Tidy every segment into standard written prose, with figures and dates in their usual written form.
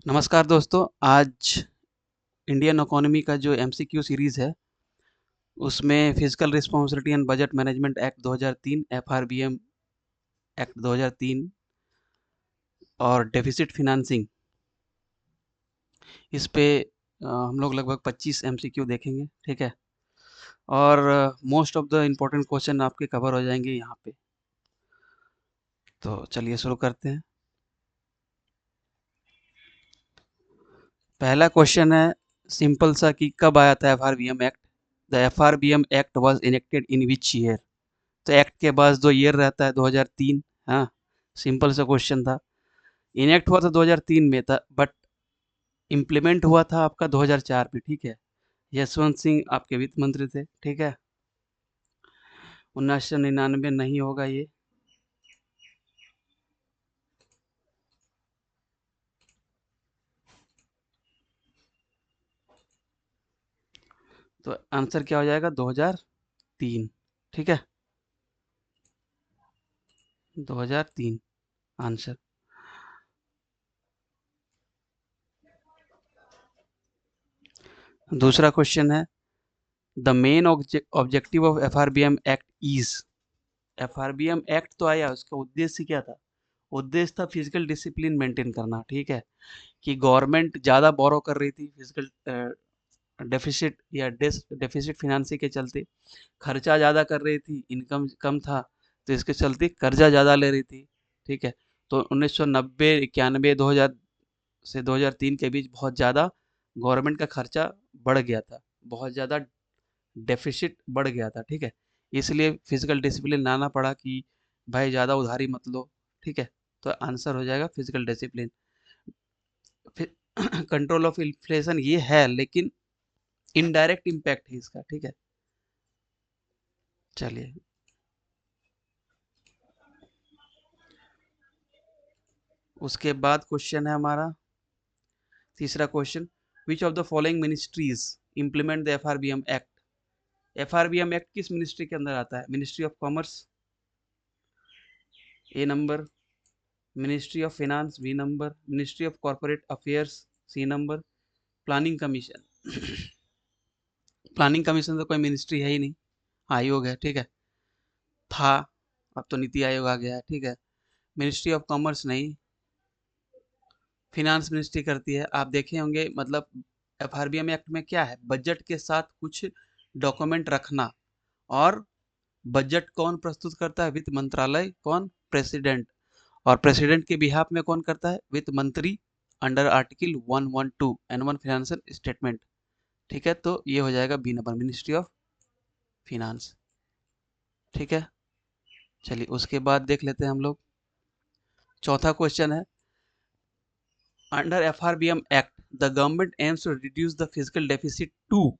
नमस्कार दोस्तों, आज इंडियन इकोनॉमी का जो एमसीक्यू सीरीज़ है, उसमें physical responsibility and budget management act 2003, FRBM act 2003 और डेफिसिट फिनांसिंग, इस पे हम लोग लगभग 25 एमसीक्यू देखेंगे, ठीक है। और most of the important question आपके कवर हो जाएंगे यहाँ पे। तो चलिए शुरू करते हैं। पहला क्वेश्चन है सिंपल सा कि कब आया था FRBM act. The FRBM act was enacted in which year. तो एक्ट के बाद जो ईयर रहता है 2003। हाँ, सिंपल सा क्वेश्चन था। इनेक्ट हुआ था 2003 में था, बट इम्प्लीमेंट हुआ था आपका 2004 में, ठीक है। यशवंत सिंह आपके वित्त मंत्री थे, ठीक है। 1999 नहीं होगा ये। तो आंसर क्या हो जाएगा? 2003, ठीक है। 2003 आंसर। दूसरा क्वेश्चन है the main objective of FRBM act is. FRBM act तो आया, उसका उद्देश्य क्या था? उद्देश्य था फिजिकल डिसिप्लिन मेंटेन करना, ठीक है। कि गवर्नमेंट ज़्यादा बोरो कर रही थी फिजिकल डेफिसिट या डेफिसिट फिनांसिंग के चलते, खर्चा ज़्यादा कर रही थी, इनकम कम था, तो इसके चलते कर्जा ज़्यादा ले रही थी, ठीक है। तो 1990, 91, 2000 से 2003 के बीच बहुत ज़्यादा गवर्नमेंट का खर्चा बढ़ गया था, बहुत ज़्यादा डेफिसिट बढ़ गया था, ठीक है। इसलिए फिजिकल डिसिप्लिन लाना पड़ा कि भाई ज़्यादा उधारी मत लो, ठीक है। तो आंसर हो जाएगा physical discipline. Control of inflation ये है, लेकिन इनडायरेक्ट इम्पैक्ट है इसका, ठीक है। चलिए, उसके बाद क्वेश्चन है हमारा तीसरा question, which of the following ministries implement the FRBM act. FRBM act किस मिनिस्ट्री के अंदर आता है? Ministry of commerce, A number. Ministry of finance, B number. Ministry of corporate affairs, C number. Planning commission. Planning commission तो कोई ministry है ही नहीं, आयोग है, ठीक है। था, अब तो नीति आयोग आ गया है, ठीक है। मिनिस्ट्री ऑफ कॉमर्स नहीं, फिनांस मिनिस्ट्री करती है। आप देखे होंगे, मतलब एफआरबीएम एक्ट में क्या है, बजट के साथ कुछ डॉक्यूमेंट रखना। और बजट कौन प्रस्तुत करता है? वित्त मंत्रालय। कौन? प्रेसिडेंट। और प्रेसिडेंट के बिहाफ में कौन करता है? वित्त मंत्री, under article 112 annual financial statement, ठीक है। तो ये हो जाएगा B number, ministry of finance, ठीक है। चलिए, उसके बाद देख लेते हैं हम लोग। चौथा क्वेश्चन है under FRBM act the government aims to reduce the physical deficit to.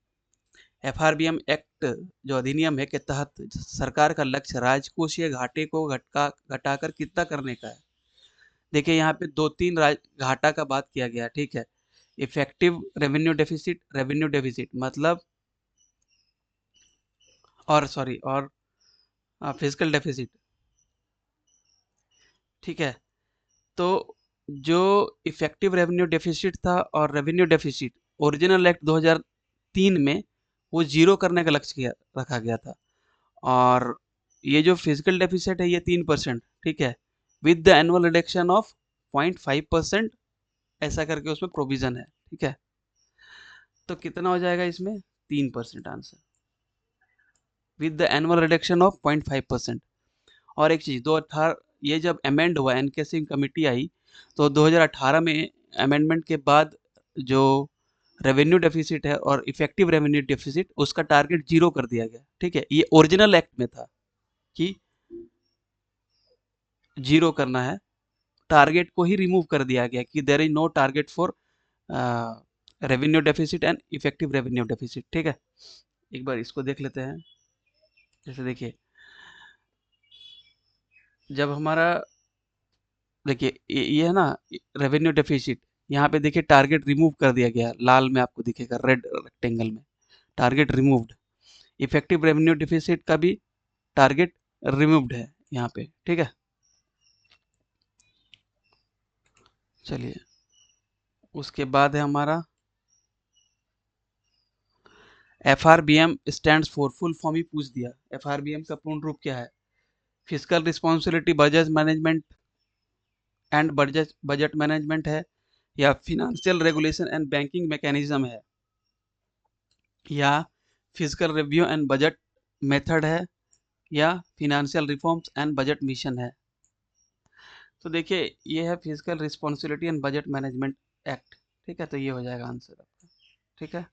FRBM act जो अधिनियम है के तहत सरकार का लक्ष्य राजकोषीय घाटे को घटाकर कितना करने का है। देखिए, यहाँ पे दो तीन घाटा का बात किया गया, ठीक है। इफेक्टिव रेवेन्यू डेफिसिट मतलब, और सॉरी, और फिजिकल डेफिसिट, ठीक है। तो जो इफेक्टिव रेवेन्यू डेफिसिट था और रेवेन्यू डेफिसिट, ओरिजिनल एक्ट 2003 में वो जीरो करने का लक्ष्य रखा गया था। और ये जो फिजिकल डेफिसिट है ये 3%, ठीक है, with the annual reduction of 0.5%, ऐसा करके उसमें प्रोविजन है, ठीक है। तो कितना हो जाएगा इसमें? 3% answer, with the annual reduction of 0.5%। और एक चीज़, 2018 ये जब अमेंड हुआ, एनके सिंह कमेटी आई, तो 2018 में अमेंडमेंट के बाद जो रेवेन्यू डेफिसिट है और इफेक्टिव रेवेन्यू डेफिसिट, उसका टारगेट जीरो कर दिया गया, ठीक है। ये ओरिजिनल एक्ट में था कि जीरो करना है, टारगेट को ही रिमूव कर दिया गया कि there is no target for revenue deficit and effective revenue deficit, ठीक है। एक बार इसको देख लेते हैं। जैसे देखिए, जब हमारा, देखिए ये है ना रेवेन्यू डेफिसिट, यहाँ पे देखिए टारगेट रिमूव कर दिया गया, लाल में आपको दिखेगा, रेड रेक्टेंगल में target removed. Effective revenue deficit का भी टारगेट रिमूव्ड है यहाँ पे, ठीक है। चलिए, उसके बाद है हमारा FRBM stands for, full form ही पूछ दिया। FRBM का पूर्ण रूप क्या है? Physical responsibility budget management and budget management है, या financial regulation and banking mechanism है, या physical review and budget method है, या financial reforms and budget mission है। तो देखिए ये है physical responsibility and budget management act. ठीक है, तो ये हो जाएगा आंसर आपका। ठीक है,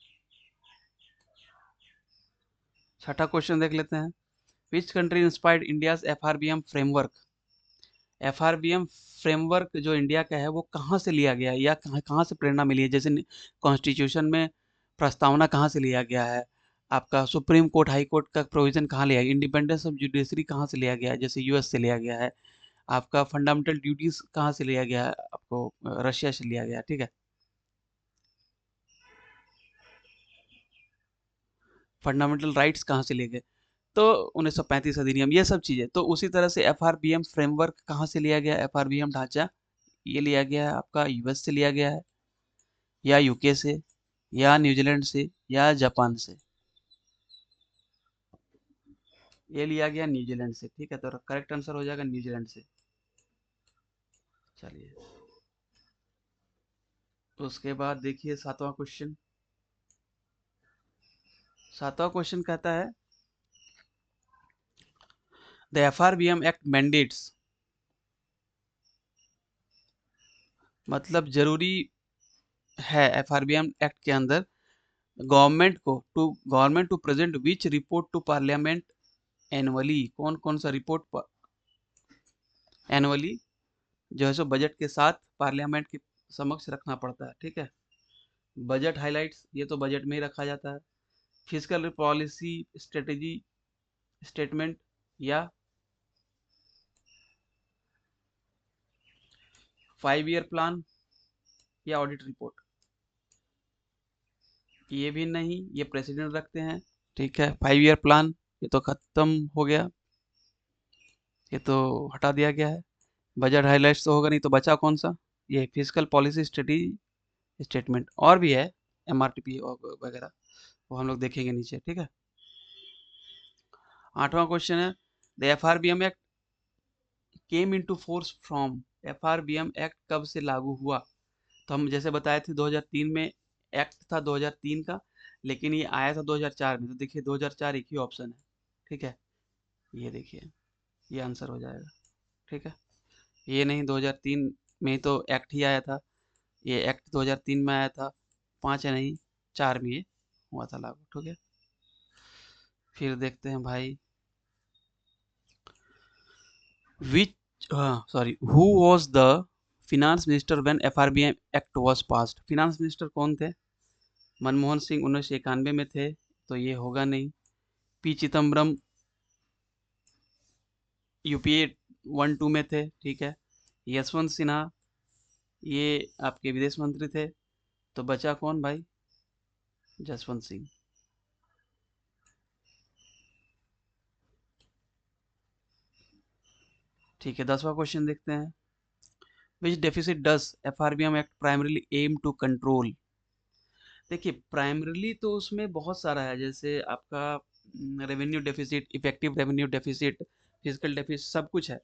छठा क्वेश्चन देख लेते हैं। Which country inspired India's FRBM framework? FRBM framework जो इंडिया का है वो कहाँ से लिया गया है, या कहाँ कहाँ से प्रेरणा मिली है? जैसे कॉन्स्टिट्यूशन में प्रस्तावना कहाँ से लिया गया है, आपका सुप्रीम कोर्ट हाई कोर्ट का प्रोविजन कहाँ लिया गया, इंडिपेंडेंस ऑफ जुडिशरी कहाँ से लिया गया है, जैसे US से लिया गया है, आपका फंडामेंटल ड्यूटीज कहाँ से लिया गया है, आपको रशिया से लिया गया है। ठीक है, फंडामेंटल राइट्स कहाँ से लिए गए, तो 1935 अधिनियम, ये सब चीजें। तो उसी तरह से FRBM फ्रेमवर्क कहाँ से लिया गया? FRBM ढांचा ये लिया गया है आपका US से लिया गया है, या UK से, या न्यूजीलैंड से, या जापान से। ये लिया गया न्यूजीलैंड से। ठीक है, तो करेक्ट आंसर हो जाएगा न्यूजीलैंड से। चलिए, तो उसके बाद देखिए सातवां क्वेश्चन। सातवां क्वेश्चन कहता है द FRBM एक्ट मैंडेट्स, मतलब जरूरी है FRBM एक्ट के अंदर government to present which report to parliament annually. कौन कौन सा रिपोर्ट एनुअली जो है सो बजट के साथ पार्लियामेंट के समक्ष रखना पड़ता है। ठीक है, बजट हाइलाइट्स ये तो बजट में ही रखा जाता है, फिजिकल पॉलिसी स्ट्रेटेजी स्टेटमेंट, या 5 ईयर प्लान, या ऑडिट रिपोर्ट। ये भी नहीं, ये प्रेसिडेंट रखते हैं। ठीक है, 5 ईयर प्लान ये तो खत्म हो गया, ये तो हटा दिया गया है। बजट हाइलाइट्स तो होगा नहीं, तो बचा कौन सा? ये फिजिकल पॉलिसी स्ट्रेटेजी स्टेटमेंट। और भी है MRTP वगैरह, वो हम लोग देखेंगे नीचे। ठीक है, आठवां क्वेश्चन है the FRBM act came into force from. FRBM act कब से लागू हुआ? तो हम जैसे बताए थे 2003 में एक्ट था 2003 का, लेकिन ये आया था 2004 में। तो देखिए 2004 एक ही ऑप्शन है। ठीक है, ये देखिए ये आंसर हो जाएगा। ठीक है, ये नहीं, 2003 में ही तो एक्ट ही आया था। ये एक्ट 2003 में आया था, 5 या नहीं 4 में ये हुआ था लागू। ठीक है, फिर देखते हैं भाई विच, हाँ sorry, who was the finance minister when FRBM act was passed? Finance minister कौन थे? मनमोहन सिंह 1991 में थे, तो ये होगा नहीं। पी चिदम्बरम UPA 1-2 में थे। ठीक है, यशवंत सिन्हा ये आपके विदेश मंत्री थे। तो बचा कौन भाई? जसवंत सिंह। ठीक है, 10वां क्वेश्चन देखते हैं। Which deficit does FRBM act primarily aim to control? देखिए प्राइमरीली तो उसमें बहुत सारा है, जैसे आपका revenue deficit, effective revenue deficit, fiscal deficit, सब कुछ है।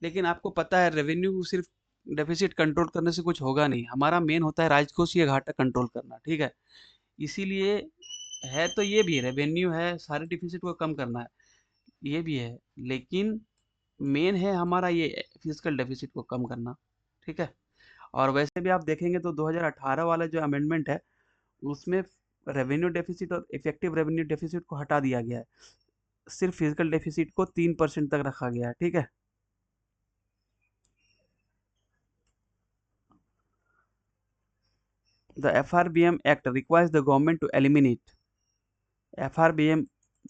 लेकिन आपको पता है रेवेन्यू सिर्फ डेफिसिट कंट्रोल करने से कुछ होगा नहीं, हमारा मेन होता है राजकोषीय घाटा कंट्रोल करना। ठीक है, इसीलिए है तो ये भी रेवेन्यू है, सारे डिफिसिट को कम करना है, ये भी है, लेकिन मेन है हमारा ये फिजिकल डेफिसिट को कम करना। ठीक है, और वैसे भी आप देखेंगे तो 2018 वाला जो अमेंडमेंट है उसमें रेवेन्यू डेफिसिट और इफेक्टिव रेवेन्यू डेफिसिट को हटा दिया गया है, सिर्फ फिजिकल डेफिसिट को 3% तक रखा गया है। ठीक है, the FRBM act requires the government to eliminate. FRBM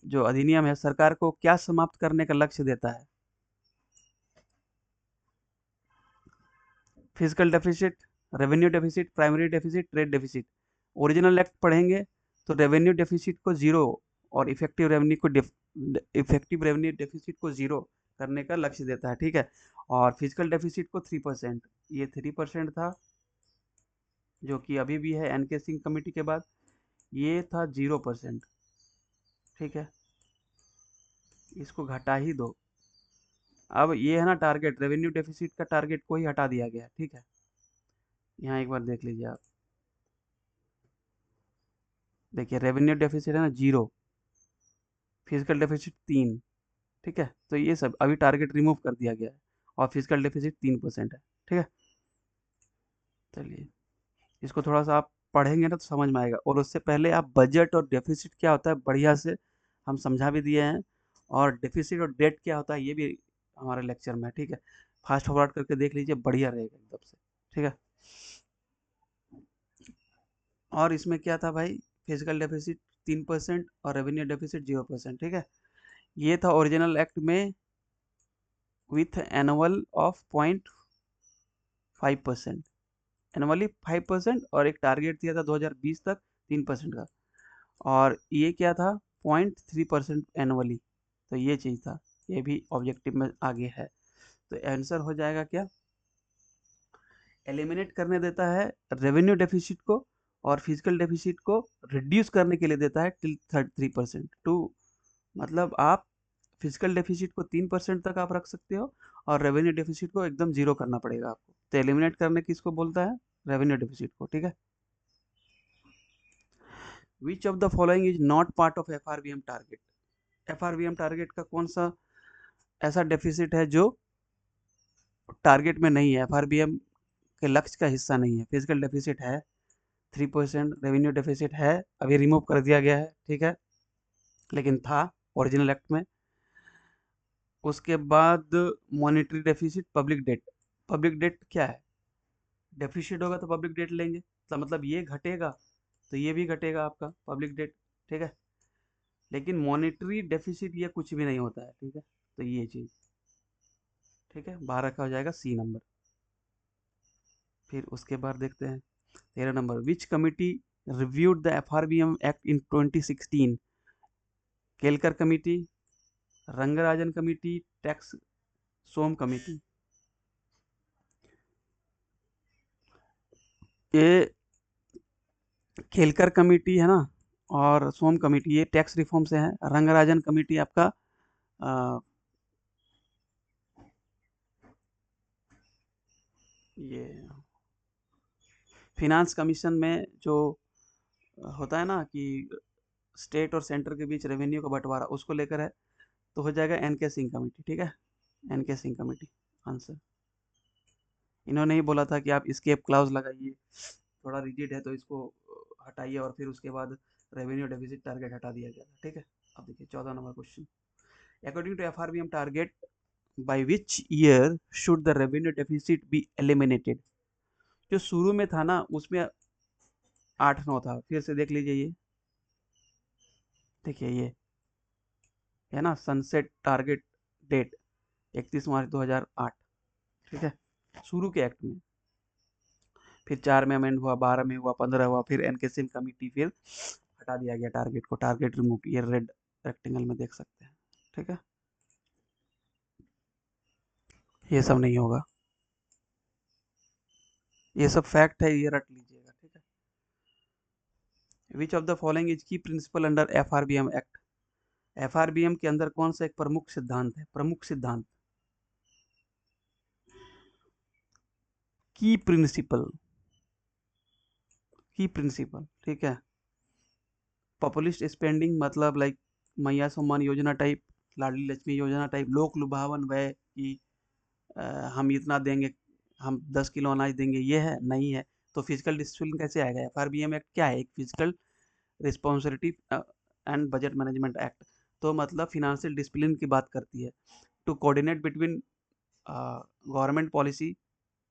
जो अधिनियम है सरकार को क्या समाप्त करने का लक्ष्य देता है? Physical deficit, revenue deficit, primary deficit, trade deficit. Original act पढ़ेंगे तो रेवेन्यू डेफिसिट को जीरो और इफेक्टिव रेवेन्यू डेफिसिट को जीरो करने का लक्ष्य देता है। ठीक है, और फिजिकल डेफिसिट को 3%, ये 3% था, जो कि अभी भी है एनके सिंह कमेटी के बाद, ये था 0%। ठीक है, इसको घटा ही दो। अब ये है ना टारगेट, रेवेन्यू डेफिसिट का टारगेट को ही हटा दिया गया है। ठीक है, यहाँ एक बार देख लीजिए आप, देखिए रेवेन्यू डेफिसिट है ना 0, फिजिकल डेफिसिट 3। ठीक है, तो ये सब अभी टारगेट रिमूव कर दिया गया है और फिजिकल डेफिसिट 3% है। ठीक है, चलिए इसको थोड़ा सा आप पढ़ेंगे ना तो समझ में आएगा, और उससे पहले आप बजट और डेफिसिट क्या होता है बढ़िया से हम समझा भी दिए हैं, और डेफिसिट और डेट क्या होता है ये भी हमारे लेक्चर में है। ठीक है, फास्ट फॉरवर्ड करके देख लीजिए, बढ़िया रहेगा एकदम से। ठीक है, और इसमें क्या था भाई, फिजिकल डेफिसिट 3% और रेवेन्यू डेफिसिट 0%। ठीक है, ये था ओरिजिनल एक्ट में विथ एनुअल ऑफ 0.5%, एनुअली 5%, और एक टारगेट दिया था 2020 तक 3% का, और ये क्या था 0.3% एनुअली। तो ये चीज़ था, ये भी ऑब्जेक्टिव में आगे है। तो आंसर हो जाएगा क्या, एलिमिनेट करने देता है रेवेन्यू डेफिसिट को, और फिजिकल डेफिसिट को रिड्यूस करने के लिए देता है टिल 3% टू, मतलब आप फिजिकल डेफिसिट को 3% तक आप रख सकते हो, और रेवेन्यू डेफिसिट को एकदम जीरो करना पड़ेगा आपको। तो एलिमिनेट करने किसको बोलता है, रेवेन्यू डेफिसिट को। ठीक है, which of the following is not part of FRBM target, FRBM target का कौन सा ऐसा डेफिसिट है जो टारगेट में नहीं है, एफआरबीएम के लक्ष्य का हिस्सा नहीं है। फिजिकल डेफिसिट है 3%, रेवेन्यू डेफिसिट है, अभी रिमूव कर दिया गया है। ठीक है, लेकिन था ओरिजिनल एक्ट में। उसके बाद monetary deficit, public debt. Public debt क्या है, डेफिसिट होगा तो पब्लिक डेट लेंगे, तो मतलब ये घटेगा तो ये भी घटेगा आपका पब्लिक डेट। ठीक है, लेकिन मॉनेटरी डेफिसिट ये कुछ भी नहीं होता है। ठीक है, तो ये चीज़ ठीक है, बाहर रखा हो जाएगा सी नंबर। फिर उसके बाद देखते हैं 13 नंबर, which committee reviewed the FRBM act in 2016, Kelkar committee, Rangarajan committee, tax Som committee. ये केलकर कमिटी है ना, और सोम कमिटी ये टैक्स रिफॉर्म से है। रंगराजन कमिटी आपका अ, ये फिनांस कमीशन में जो होता है ना कि स्टेट और सेंटर के बीच रेवेन्यू का बंटवारा, उसको लेकर है। तो हो जाएगा एनके सिंह कमेटी। ठीक है, एनके सिंह कमेटी आंसर। इन्होंने ही बोला था कि आप स्केप क्लाउज लगाइए, थोड़ा रिजिड है तो इसको हटाइए, और फिर उसके बाद रेवेन्यू डेफिसिट टारगेट हटा दिया गया था। ठीक है, अब देखिए 14 नंबर question, according to FRBM target by which year should the revenue deficit be eliminated. जो शुरू में था ना उसमें 8-9 था, फिर से देख लीजिए, ये देखिए ये है ना सनसेट टारगेट डेट 31 मार्च 2008। ठीक है, शुरू के एक्ट में, फिर 4 में अमेंड हुआ, 12 में हुआ, 15 हुआ, फिर एनके सिंह कमेटी, फिर हटा दिया गया टारगेट को, टारगेट रिमूव, ये रेड रेक्टेंगल में देख सकते हैं। ठीक है, ये सब नहीं होगा, ये सब फैक्ट है, ये रट लीजिएगा। ठीक है, which of the following is key principle under FRBM act, FRBM के अंदर कौन सा एक प्रमुख सिद्धांत है, प्रमुख सिद्धांत, की प्रिंसिपल, की प्रिंसिपल। ठीक है, पॉपुलिस्ट स्पेंडिंग मतलब लाइक मैया सम्मान योजना टाइप, लाडली लक्ष्मी योजना टाइप, लोक लुभावन व्यय कि अ, हम इतना देंगे, हम 10 किलो अनाज देंगे, ये है नहीं है। तो फिजिकल डिसिप्लिन कैसे आएगा, एफआरबीएम एक्ट क्या है, एक physical responsibility and budget management act. तो मतलब फिनेंशियल डिसिप्लिन की बात करती है, to coordinate between government policy,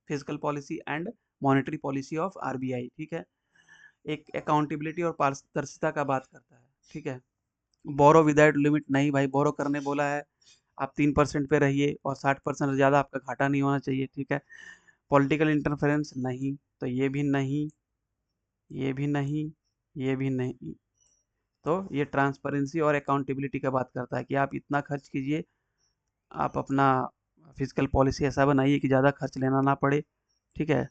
physical policy and monetary policy of RBI. ठीक है, एक अकाउंटेबिलिटी और पारदर्शिता का बात करता है। ठीक है, बोरो विदाउट लिमिट नहीं भाई, बोरो करने बोला है आप 3% पे रहिए, और 60% से ज़्यादा आपका घाटा नहीं होना चाहिए। ठीक है, पॉलिटिकल इंटरफेरेंस नहीं, तो ये भी नहीं, ये भी नहीं, ये भी नहीं। तो ये ट्रांसपेरेंसी और अकाउंटेबिलिटी का बात करता है कि आप इतना खर्च कीजिए, आप अपना फिजिकल पॉलिसी ऐसा बनाइए कि ज़्यादा खर्च लेना ना पड़े। ठीक है,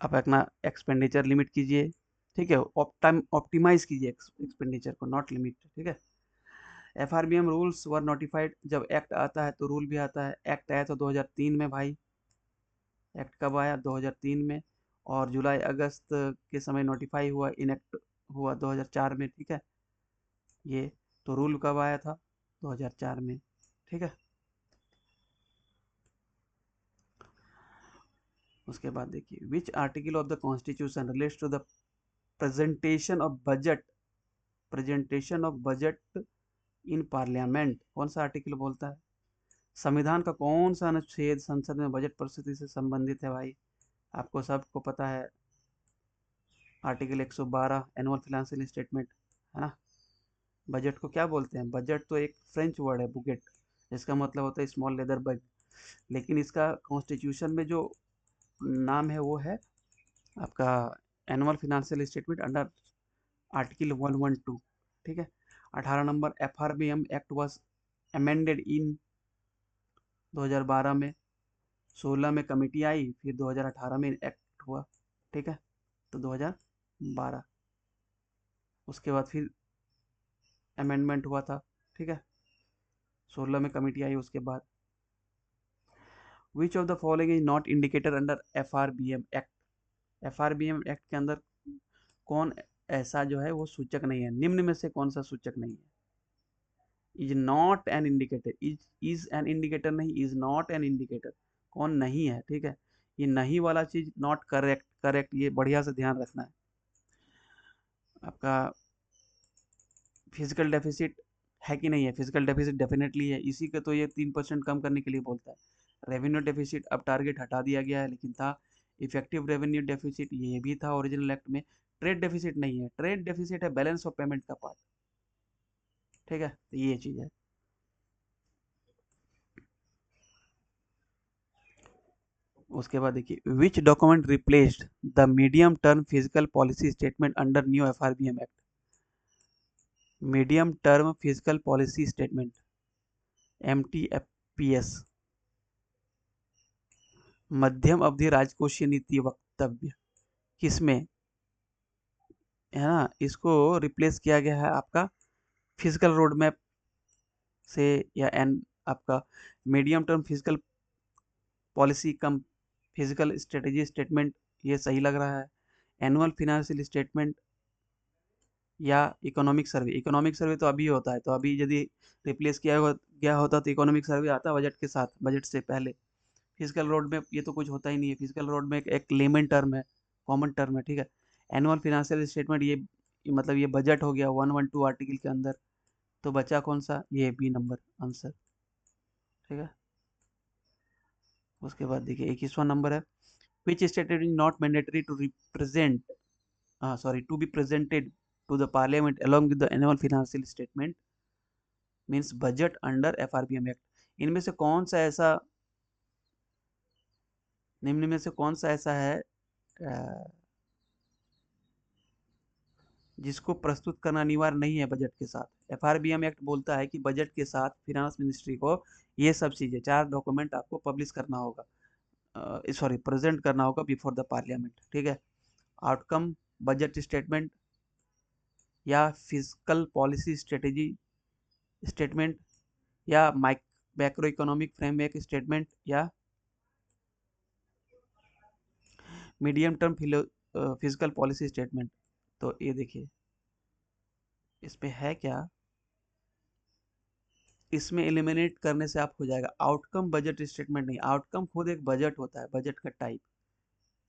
आप अपना एक्सपेंडिचर लिमिट कीजिए, ठीक है, ऑप्टिमाइज कीजिए एक्सपेंडिचर को, नॉट लिमिट, ठीक है। एफआरबीएम रूल्स वर नोटिफाइड, जब एक्ट आता है तो रूल भी आता है। एक्ट आया तो 2003 में भाई, एक्ट कब आया? 2003 में, और जुलाई अगस्त के समय नोटिफाई हुआ, इनेक्ट हुआ 2004 में, ठीक है। ये तो रूल कब आया था? 2004 में, ठीक है। उसके बाद देखिए, which article of the constitution relates to the presentation of budget, presentation of budget in parliament, कौन सा आर्टिकल बोलता है? संविधान का कौन सा अनुच्छेद संसद में बजट प्रस्तुति से संबंधित है भाई? आपको सबको पता है, आर्टिकल 112, एनुअल फिनेंशियल स्टेटमेंट, है ना। बजट को क्या बोलते हैं? बजट तो एक फ्रेंच वर्ड है, बुगेट, जिसका मतलब होता है स्मॉल लेदर बैग, लेकिन इसका कॉन्स्टिट्यूशन में जो नाम है वो है आपका annual financial statement under article 112, ठीक है। 18 number FRBM act was amended in 2012 में, 16 में कमेटी आई, फिर 2018 में एक्ट हुआ, ठीक है। तो 2012, उसके बाद फिर अमेंडमेंट हुआ था, ठीक है। 16 में कमेटी आई उसके बाद। विच of the following is not indicator under FRBM act, FRBM act के अंदर कौन ऐसा जो है वो सूचक नहीं है? निम्न में से कौन सा सूचक नहीं है? Is not an indicator, is an indicator नहीं, इज नॉट एन इंडिकेटर, कौन नहीं है, ठीक है। ये नहीं वाला चीज नॉट करेक्ट, करेक्ट, ये बढ़िया से ध्यान रखना है। आपका फिजिकल डेफिसिट है कि नहीं है? फिजिकल डेफिसिट डेफिनेटली है, इसी का तो ये 3% कम करने के लिए बोलता है। रेवेन्यू डेफिसिट अब टारगेट हटा दिया गया है, लेकिन था इफेक्टिव रेवेन्यू डेफिसिट, ये भी था ओरिजिनल एक्ट में। ट्रेड डेफिसिट नहीं है, ट्रेड डेफिसिट है बैलेंस ऑफ पेमेंट का पार्ट, ठीक है। तो ये चीज है। उसके बाद देखिए, which document replaced the medium term fiscal policy statement under new FRBM act? Medium term fiscal policy statement, MTFPS, मध्यम अवधि राजकोषीय नीति वक्तव्य, किसमें है ना? इसको रिप्लेस किया गया है आपका फिजिकल रोड मैप से, या एन आपका मीडियम टर्म फिजिकल पॉलिसी कम फिजिकल स्ट्रेटेजी स्टेटमेंट, ये सही लग रहा है। एनुअल फिनेंशियल स्टेटमेंट या इकोनॉमिक सर्वे, इकोनॉमिक सर्वे तो अभी होता है, तो अभी यदि रिप्लेस गया होता तो इकोनॉमिक सर्वे आता बजट के साथ, बजट से पहले। फिजिकल रोड मैप ये तो कुछ होता ही नहीं है, फिजिकल रोड में एक लेमन टर्म है, कॉमन टर्म है, ठीक है। एनुअल फिनेंशियल स्टेटमेंट, ये मतलब ये बजट हो गया 112 आर्टिकल के अंदर, तो बचा कौन सा? ये बी नंबर आंसर, ठीक है। उसके बाद देखिए 21वां नंबर है, which statement is not mandatory to represent, sorry, to be presented to the parliament along with the annual financial statement means budget under FRBM act. इनमें से कौन सा ऐसा, निम्न में से कौन सा ऐसा है जिसको प्रस्तुत करना अनिवार्य नहीं है बजट के साथ? एफआरबीएम एक्ट बोलता है कि बजट के साथ फिनांस मिनिस्ट्री को ये सब चीजें, 4 डॉक्यूमेंट आपको पब्लिश करना होगा, सॉरी प्रेजेंट करना होगा बिफोर द पार्लियामेंट, ठीक है। आउटकम बजट स्टेटमेंट, या फिजिकल पॉलिसी स्ट्रेटेजी स्टेटमेंट, या मैक्रो इकोनॉमिक फ्रेमवर्क स्टेटमेंट, या medium term fiscal policy statement. तो ये देखिए इस पे है क्या, इसमें एलिमिनेट करने से आप हो जाएगा आउटकम बजट स्टेटमेंट नहीं, आउटकम खुद एक बजट होता है, बजट का टाइप,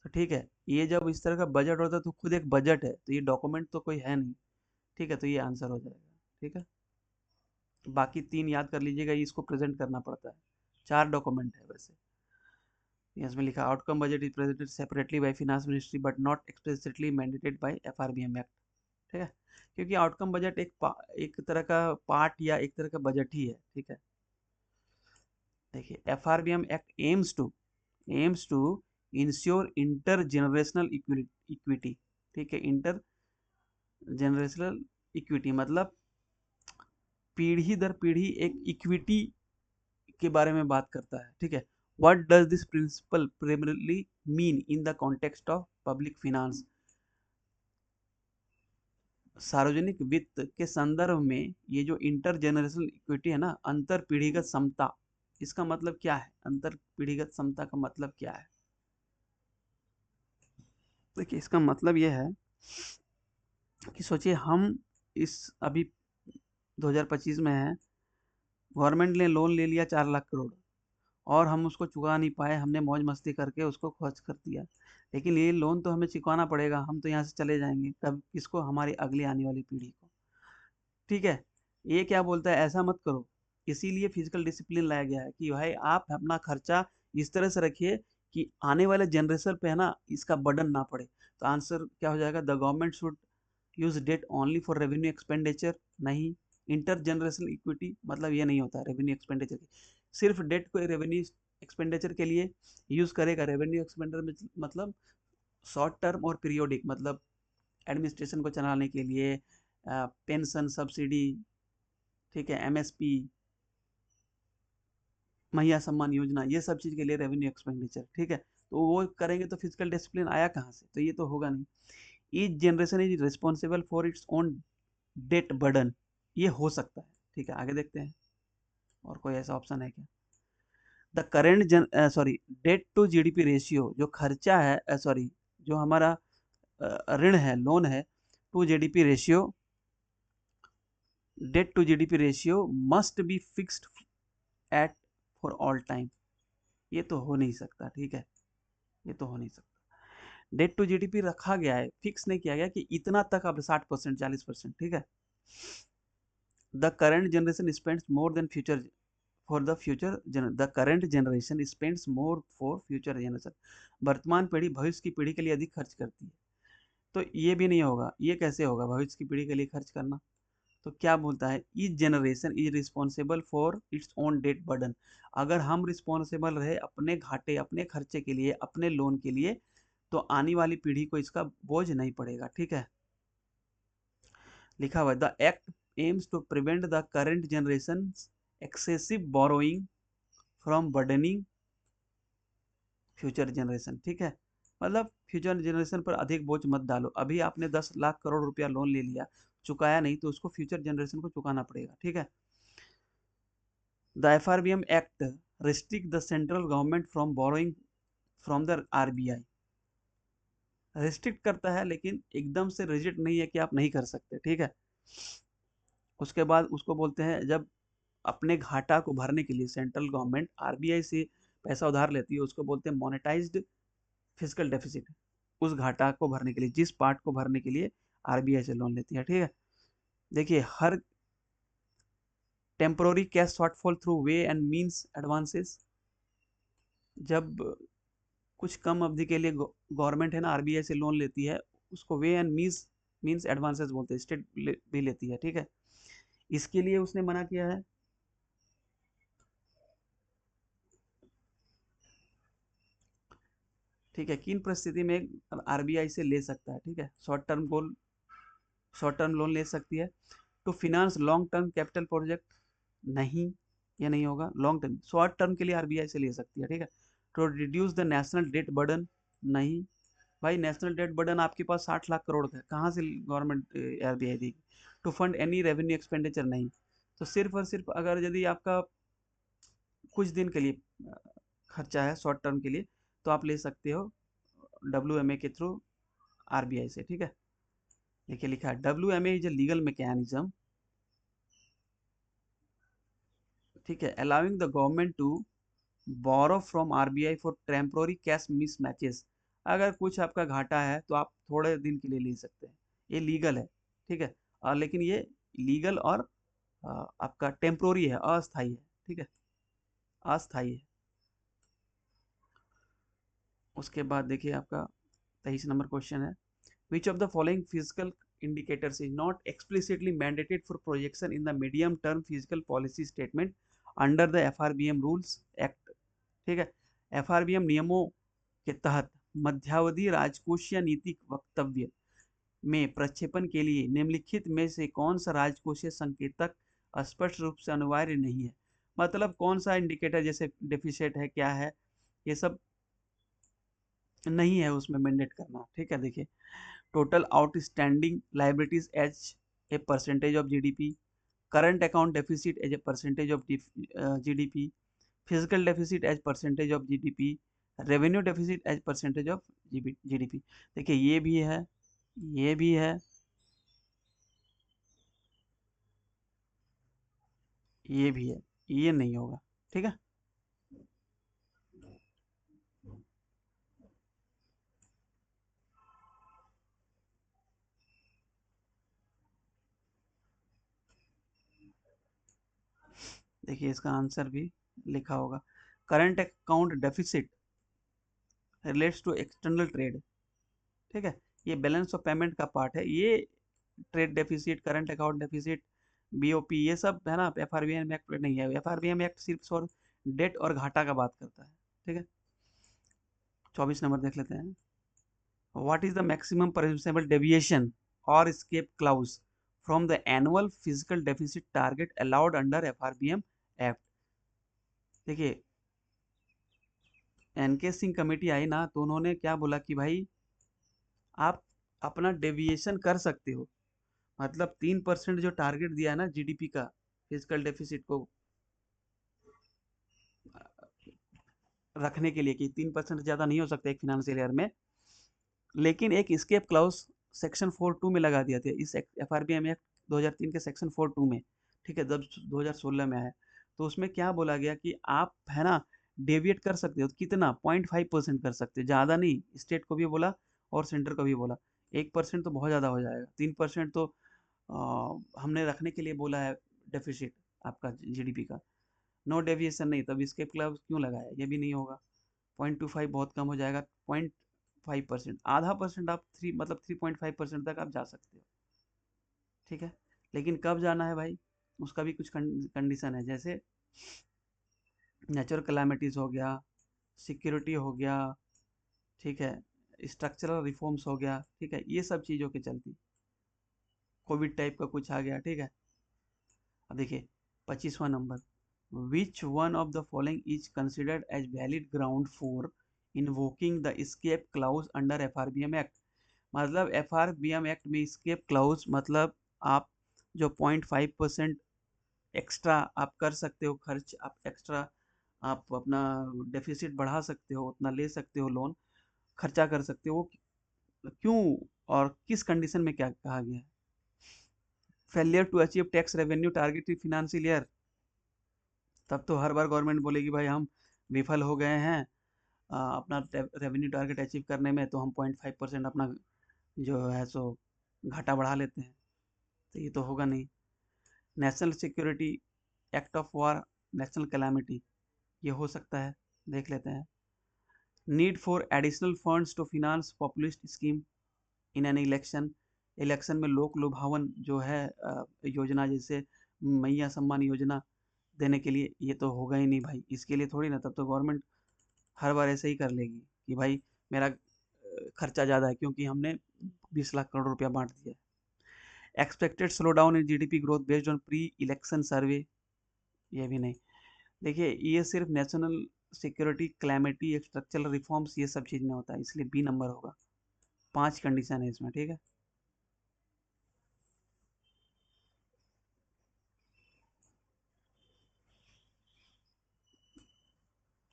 तो ठीक है। ये जब इस तरह का बजट होता है तो खुद एक बजट है, तो ये डॉक्यूमेंट तो कोई है नहीं, ठीक है। तो ये आंसर हो जाएगा, ठीक है। बाकी 3 याद कर लीजिएगा, ये इसको प्रेजेंट करना पड़ता है, 4 डॉक्यूमेंट है वैसे। इसमें लिखा outcome budget is presented separately by finance ministry but not explicitly mandated by FRBM act, ठीक है। क्योंकि आउटकम बजट एक तरह का पार्ट या एक तरह का बजट ही है, ठीक है। देखिए FRBM act aims to ensure intergenerational equity, ठीक है। इंटर जनरेशनल इक्विटी मतलब पीढ़ी दर पीढ़ी एक इक्विटी के बारे में बात करता है, ठीक है। What does this principle primarily mean in the context of public finance? सार्वजनिक वित्त के संदर्भ में ये जो इंटर जनरेशनल इक्विटी है ना, अंतर पीढ़ीगत समता, इसका मतलब क्या है? अंतर पीढ़ीगत समता का मतलब क्या है? देखिए, इसका मतलब ये है कि सोचिए हम इस अभी 2025 में है, गवर्नमेंट ने लोन ले लिया 4 लाख करोड़ और हम उसको चुका नहीं पाए, हमने मौज मस्ती करके उसको खर्च कर दिया। लेकिन ये लोन तो हमें चुकाना पड़ेगा, हम तो यहाँ से चले जाएंगे, कब किसको? हमारी अगली आने वाली पीढ़ी को। ठीक है, ये क्या बोलता है? ऐसा मत करो। इसीलिए फिजिकल डिसिप्लिन लाया गया है कि भाई आप अपना खर्चा इस तरह से रखिए कि आने वाले जनरेशन पे है ना इसका बर्डन ना पड़े। तो आंसर क्या हो जाएगा? The government should use debt only for revenue expenditure. नहीं, इंटर जनरेशनल इक्विटी मतलब ये नहीं होता रेवेन्यू एक्सपेंडिचर की। सिर्फ डेट को रेवेन्यू एक्सपेंडिचर के लिए यूज करेगा। रेवेन्यू एक्सपेंडिचर मतलब शॉर्ट टर्म और पीरियोडिक, मतलब एडमिनिस्ट्रेशन को चलाने के लिए, पेंशन सब्सिडी, ठीक है, एमएसपी, महिला सम्मान योजना, ये सब चीज के लिए रेवेन्यू एक्सपेंडिचर। ठीक है, तो वो करेंगे तो फिजिकल डिसिप्लिन आया कहाँ से? तो ये तो होगा नहीं। Each generation is responsible for its own debt burden, ये हो सकता है। ठीक है, आगे देखते हैं और कोई ऐसा ऑप्शन है क्या? The current sorry, debt to GDP ratio, जो खर्चा है, सॉरी, जो हमारा ऋण है, लोन है, to GDP ratio, debt to GDP ratio must be fixed at for all time. ये तो हो नहीं सकता। ठीक है, ये तो हो नहीं सकता। डेट टू जीडीपी रखा गया है, फिक्स नहीं किया गया कि इतना तक अब 60%, 40%। ठीक है, the current generation spends more than future for the future the current generation spends more for future generation. वर्तमान पीढ़ी भविष्य की पीढ़ी के लिए अधिक खर्च करती है। तो ये भी नहीं होगा। ये कैसे होगा भविष्य की पीढ़ी के लिए खर्च करना? तो क्या बोलता है? Each generation is responsible for its own debt burden. अगर हम रिस्पॉन्सिबल रहे अपने घाटे, अपने खर्चे के लिए, अपने लोन के लिए, तो आने वाली पीढ़ी को इसका बोझ नहीं पड़ेगा। ठीक है, लिखा हुआ है the act aims to prevent the current generation excessive borrowing from burdening future generation. ठीक है, मतलब फ्यूचर जनरेशन पर अधिक बोझ मत डालो। अभी आपने 10 लाख करोड़ रुपया लोन ले लिया, चुकाया नहीं, तो उसको फ्यूचर जनरेशन को चुकाना पड़ेगा। ठीक है, the FRBM act restrict the central government from borrowing from the RBI. Restrict करता है लेकिन एकदम से रिजिड नहीं है कि आप नहीं कर सकते। ठीक है, उसके बाद उसको बोलते हैं जब अपने घाटा को भरने के लिए सेंट्रल गवर्नमेंट आरबीआई से पैसा उधार लेती है, उसको बोलते हैं मोनेटाइज्ड फिजिकल डेफिसिट। उस घाटा को भरने के लिए, जिस पार्ट को भरने के लिए आरबीआई से लोन लेती है। ठीक है, देखिए, हर temporary cash shortfall through way and means advances, जब कुछ कम अवधि के लिए गवर्नमेंट है ना आरबीआई से लोन लेती है, उसको वे एंड मींस मींस एडवांसेस बोलते हैं, स्टेट भी लेती है। ठीक है, इसके लिए उसने मना किया है। ठीक है, किन परिस्थिति में आरबीआई से ले सकता है? ठीक है, शॉर्ट टर्म लोन ले सकती है to finance long term capital project. नहीं, ये नहीं होगा। लॉन्ग टर्म, शॉर्ट टर्म के लिए आरबीआई से ले सकती है। ठीक है, to reduce the national debt burden. नहीं भाई, नेशनल डेट बर्डन आपके पास 60 लाख करोड़ का है, कहाँ से गवर्नमेंट आरबीआई देगी? To fund any revenue expenditure. नहीं, तो सिर्फ और सिर्फ अगर यदि आपका कुछ दिन के लिए खर्चा है शॉर्ट टर्म के लिए, तो आप ले सकते हो डब्ल्यू के थ्रू आरबीआई से। ठीक है, देखिए लिखा है W is a legal mechanism, ठीक है, allowing the government to borrow from RBI for temporary cash mismatches. अगर कुछ आपका घाटा है तो आप थोड़े दिन के लिए ले सकते हैं, ये लीगल है। ठीक है, और लेकिन ये लीगल और आपका टेम्पोररी है, अस्थाई है। ठीक है, अस्थाई है। उसके बाद देखिए आपका 23 नंबर क्वेश्चन है, which of the following physical indicators is not explicitly mandated for projection in the medium term fiscal policy statement under the FRBM rules act। ठीक है, एफआरबीएम नियमों के तहत मध्यावधि राजकोषीय नीति वक्तव्य में प्रक्षेपण के लिए निम्नलिखित में से कौन सा राजकोषीय संकेतक स्पष्ट रूप से अनिवार्य नहीं है? मतलब कौन सा इंडिकेटर, जैसे डेफिसिट है, क्या है, ये सब नहीं है उसमें मैंडेट करना, ठीक है। देखिए, total outstanding liabilities as a percentage of GDP, current account deficit as a percentage of GDP, physical deficit as percentage of GDP, revenue deficit as percentage of GDP. देखिए, ये भी है, ये भी है, ये भी है, ये नहीं होगा, ठीक है। देखिए, इसका आंसर भी लिखा होगा, current account deficit relates to external trade, ठीक है। ये बैलेंस ऑफ पेमेंट का पार्ट है, ये trade deficit, current account deficit, BOP, ये सब है ना, एफआरबीएम एक्ट में नहीं है। एफआरबीएम एक्ट सिर्फ और डेट और घाटा का बात करता है, ठीक है। 24 नंबर देख लेते हैं। What is the maximum permissible deviation और escape clause from the annual fiscal deficit target allowed under FRBM act. देखिए, एनके सिंह कमेटी आई ना, तो उन्होंने क्या बोला कि भाई आप अपना डेविएशन कर सकते हो, मतलब 3% जो टारगेट दिया है ना जीडीपी का फिजिकल डेफिसिट को रखने के लिए, कि 3% ज़्यादा नहीं हो सकता एक फिनेंशियल ईयर में, लेकिन एक स्केप क्लाउज सेक्शन 4(2) में लगा दिया था इस एफआरबीएम एक्ट 2003 के सेक्शन 4(2) में, ठीक है, जब 2016 में आया। तो उसमें क्या बोला गया कि आप है ना डेविएट कर सकते हो, कितना 0.5% कर सकते हो, ज़्यादा नहीं। स्टेट को भी बोला और सेंटर को भी बोला, 1% तो बहुत ज़्यादा हो जाएगा, 3% तो हमने रखने के लिए बोला है डेफिसिट आपका जीडीपी का। नो डेविएशन नहीं, तब स्केप क्लाउज क्यों लगाया, ये भी नहीं होगा। 0.25 बहुत कम हो जाएगा, 0.5%, आधा परसेंट आप 3.5% तक आप जा सकते हो, ठीक है। लेकिन कब जाना है भाई, उसका भी कुछ कंडीशन है, जैसे नेचुरल कैलामिटीज हो गया, सिक्योरिटी हो गया, ठीक है, स्ट्रक्चरल रिफॉर्म्स हो गया, ठीक है, ये सब चीज़ों के चलती, कोविड टाइप का कुछ आ गया, ठीक है। अब देखिए 25वां number, which one of the following is considered as valid ground for invoking the escape clause under FRBM act. मतलब एफआरबीएम एक्ट में एस्केप क्लाउज मतलब आप जो 0.5% एक्स्ट्रा आप कर सकते हो, खर्च आप एक्स्ट्रा, आप अपना डेफिसिट बढ़ा सकते हो, उतना ले सकते हो लोन, खर्चा कर सकते हो, वो क्यों और किस कंडीशन में क्या कहा गया है। Failure to achieve tax revenue target in financial year, तब तो हर बार गवर्नमेंट बोलेगी भाई हम विफल हो गए हैं अपना रेवेन्यू टारगेट अचीव करने में, तो हम 0.5% अपना जो है सो घाटा बढ़ा लेते हैं, तो ये तो होगा नहीं। National security, act of war, national calamity, ये हो सकता है, देख लेते हैं। Need for additional funds to finance populist scheme in an election, election में लोक लुभावन जो है योजना, जैसे मैया सम्मान योजना देने के लिए, ये तो होगा ही नहीं भाई, इसके लिए थोड़ी ना, तब तो गवर्नमेंट हर बार ऐसे ही कर लेगी कि भाई मेरा खर्चा ज़्यादा है क्योंकि हमने 20 लाख करोड़ रुपया बांट दिया। Expected slow down in GDP growth based on pre election survey, ये भी नहीं। देखिए, ये सिर्फ national security, calamity, structural reforms, ये सब चीज़ में होता है, इसलिए बी नंबर होगा। 5 कंडीशन है इसमें, ठीक है।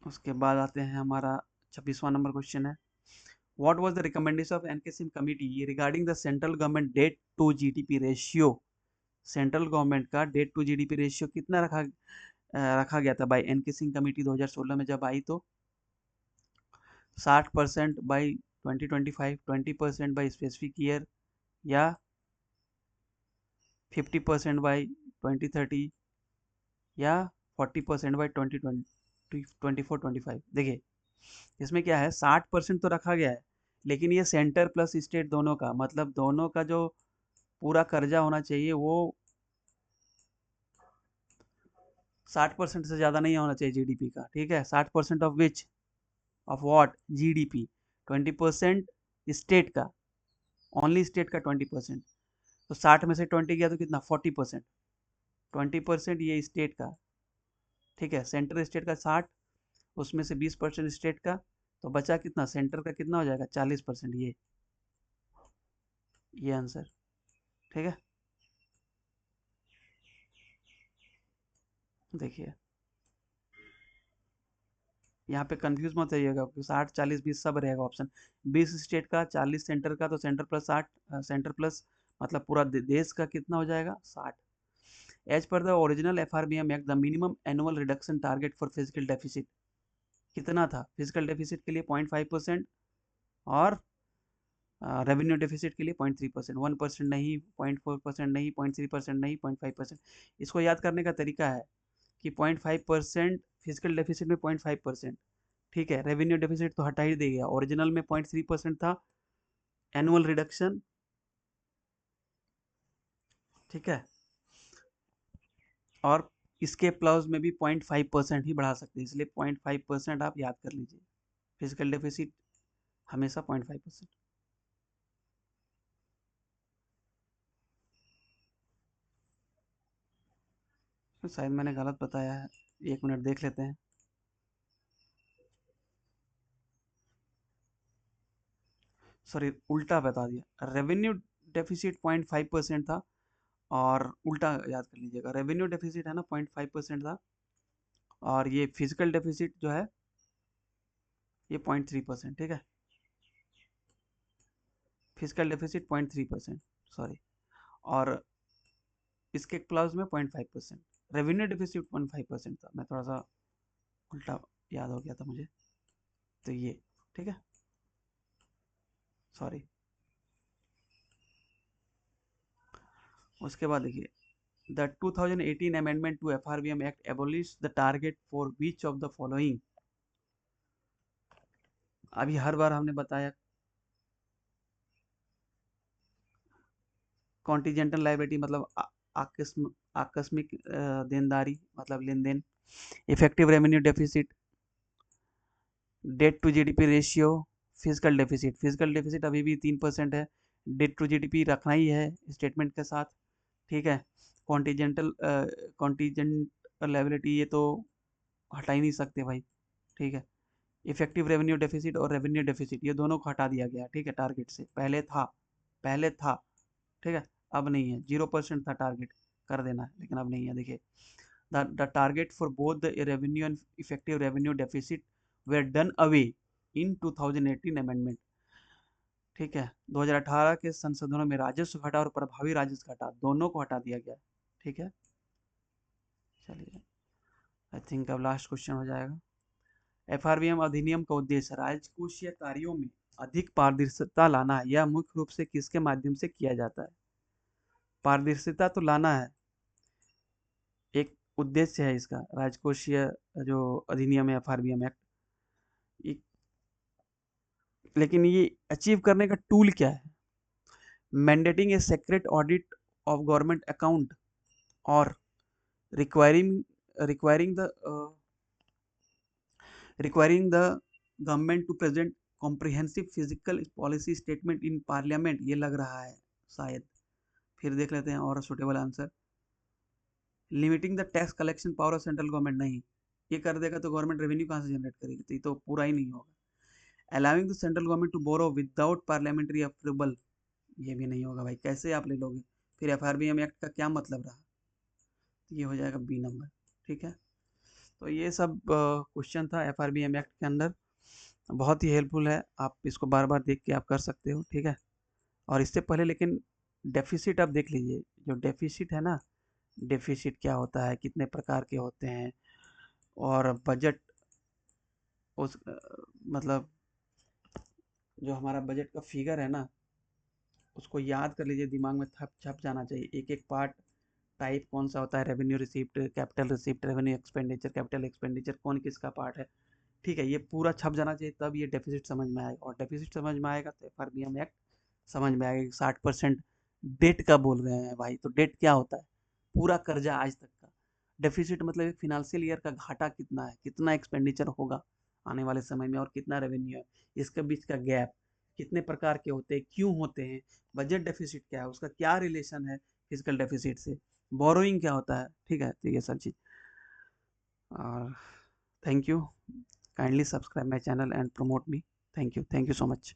उसके बाद आते हैं हमारा 26वां नंबर क्वेश्चन है, what was the recommendation of NK Singh committee regarding the central government debt to GDP ratio. Central government का डेट टू जीडीपी रेशियो कितना रखा गया था बाई एनके सिंह कमेटी 2016 में जब आई, तो 60% बाई 2025, 20% बाई स्पेसिफिक ईयर, या 50% बाई 2030, या 40% बाई 2024-25। देखिए, इसमें क्या है, 60% तो रखा गया है, लेकिन ये सेंटर प्लस स्टेट दोनों का, मतलब दोनों का जो पूरा कर्जा होना चाहिए वो 60% से ज़्यादा नहीं होना चाहिए जीडीपी का, ठीक है। 60% of which, of what, GDP. 20% state का, ओनली स्टेट का 20%, तो 60 में से 20 गया तो कितना, 40%। 20% ये स्टेट का, ठीक है, सेंट्रल स्टेट का 60, उसमें से 20% स्टेट का, तो बचा कितना, सेंटर का कितना हो जाएगा, 40%। ये आंसर, ठीक है। देखिए यहाँ पे कंफ्यूज मत होइएगा, 60 40 20 सब रहेगा ऑप्शन। 20 स्टेट का, 40 सेंटर का, तो सेंटर प्लस 60, सेंटर प्लस मतलब पूरा देश का कितना हो जाएगा, 60। As per the original FRBM act the minimum annual reduction target for physical deficit कितना था, फिजिकल डेफिसिट के लिए 0.5% और रेवेन्यू डेफिसिट के लिए 0.3%, 1% नहीं, 0.4% नहीं, 0.3% नहीं, 0.5%। इसको याद करने का तरीका है कि 0.5% फिजिकल डेफिसिट में 0.5%, ठीक है। रेवेन्यू डेफिसिट तो हटा ही देगा, ओरिजिनल में 0.3% था एनुअल रिडक्शन, ठीक है। और इसके प्लस में भी 0.5% ही बढ़ा सकते हैं, इसलिए 0.5% आप याद कर लीजिए। फिजिकल डेफिसिट हमेशा 0.5%। तो शायद मैंने गलत बताया है, 1 मिनट देख लेते हैं। सॉरी, उल्टा बता दिया, रेवेन्यू डेफिसिट 0.5% था, और उल्टा याद कर लीजिएगा, रेवेन्यू डेफिसिट है ना 0.5% था, और ये फिजिकल डेफिसिट जो है ये 0.3%, ठीक है। फिजिकल डेफिसिट 0.3%, सॉरी, और इसके क्लाउज में 0.5%, रेवेन्यू डेफिसिट 0.5% था, मैं थोड़ा सा उल्टा याद हो गया था मुझे, तो ये, ठीक है, सॉरी। उसके बाद देखिए, the 2018 amendment to FRBM act abolish the target for which of the following. अभी हर बार हमने बताया कॉन्टीजेंटल लाइबिलिटी मतलब आकस्मिक देनदारी मतलब लेन देन, effective revenue deficit, debt to GDP ratio, fiscal deficit अभी भी 3% है, डेट टू जीडीपी रखना ही है स्टेटमेंट के साथ, ठीक है। कॉन्टीजेंट लायबिलिटी ये तो हटा ही नहीं सकते भाई, ठीक है। इफेक्टिव रेवेन्यू डेफिसिट और रेवेन्यू डेफिसिट ये दोनों को हटा दिया गया, ठीक है, टारगेट से, पहले था, ठीक है, अब नहीं है। 0% था टारगेट, कर देना है, लेकिन अब नहीं है। देखिए, the target for both the revenue and effective revenue deficit were done away in 2018 amendment, ठीक है। 2018 के संशोधनों में राजस्व घटा और प्रभावी राजस्व घटा दोनों को हटा दिया गया, ठीक है। चलिए, आई थिंक अब लास्ट क्वेश्चन हो जाएगा। FRBM अधिनियम का उद्देश्य राजकोषीय कार्यों में अधिक पारदर्शिता लाना है, यह मुख्य रूप से किसके माध्यम से किया जाता है। पारदर्शिता तो लाना है, एक उद्देश्य है इसका, राजकोषीय जो अधिनियम है FRBM एक्ट, लेकिन ये अचीव करने का टूल क्या है, mandating a secret audit of government account और requiring requiring the requiring the government to present comprehensive fiscal policy statement in parliament, ये लग रहा है शायद। फिर देख लेते हैं और suitable answer. Limiting the tax collection power of central government, नहीं, ये कर देगा तो गवर्नमेंट रेवेन्यू कहाँ से जनरेट करेगी, तो ये तो पूरा ही नहीं होगा। Allowing the central government to borrow without parliamentary approval, ये भी नहीं होगा भाई, कैसे आप ले लोगे। फिर FRBM एक्ट का क्या मतलब रहा, ये हो जाएगा B नंबर, ठीक है। तो ये सब क्वेश्चन था FRBM एक्ट के अंदर, बहुत ही हेल्पफुल है, आप इसको बार बार देख के आप कर सकते हो, ठीक है। और इससे पहले लेकिन डेफिसिट आप देख लीजिए, जो डेफिसिट है ना, डेफिसिट क्या होता है, कितने प्रकार के होते हैं, और बजट उस मतलब जो हमारा बजट का फिगर है ना, उसको याद कर लीजिए, दिमाग में थप छप जाना चाहिए, एक एक पार्ट टाइप कौन सा होता है, revenue receipt, capital receipt, revenue expenditure, capital expenditure कौन किसका पार्ट है, ठीक है। ये पूरा छप जाना चाहिए, तब ये डेफिसिट समझ में आएगा, और डेफिसिट समझ में आएगा तो FRBM एक्ट समझ में आएगा कि 60% डेट का बोल रहे हैं भाई, तो डेट क्या होता है, पूरा कर्जा आज तक का। डेफिसिट मतलब एक फिनेंशियल ईयर का घाटा कितना है, कितना एक्सपेंडिचर होगा आने वाले समय में, और कितना रेवेन्यू है, इसके बीच का गैप, कितने प्रकार के होते हैं, क्यों होते हैं, बजट डेफिसिट क्या है, उसका क्या रिलेशन है फिजिकल डेफिसिट से, बोरोइंग क्या होता है, ठीक है। तो ये सब चीज़, और thank you. Kindly subscribe my channel and promote me. Thank you so much.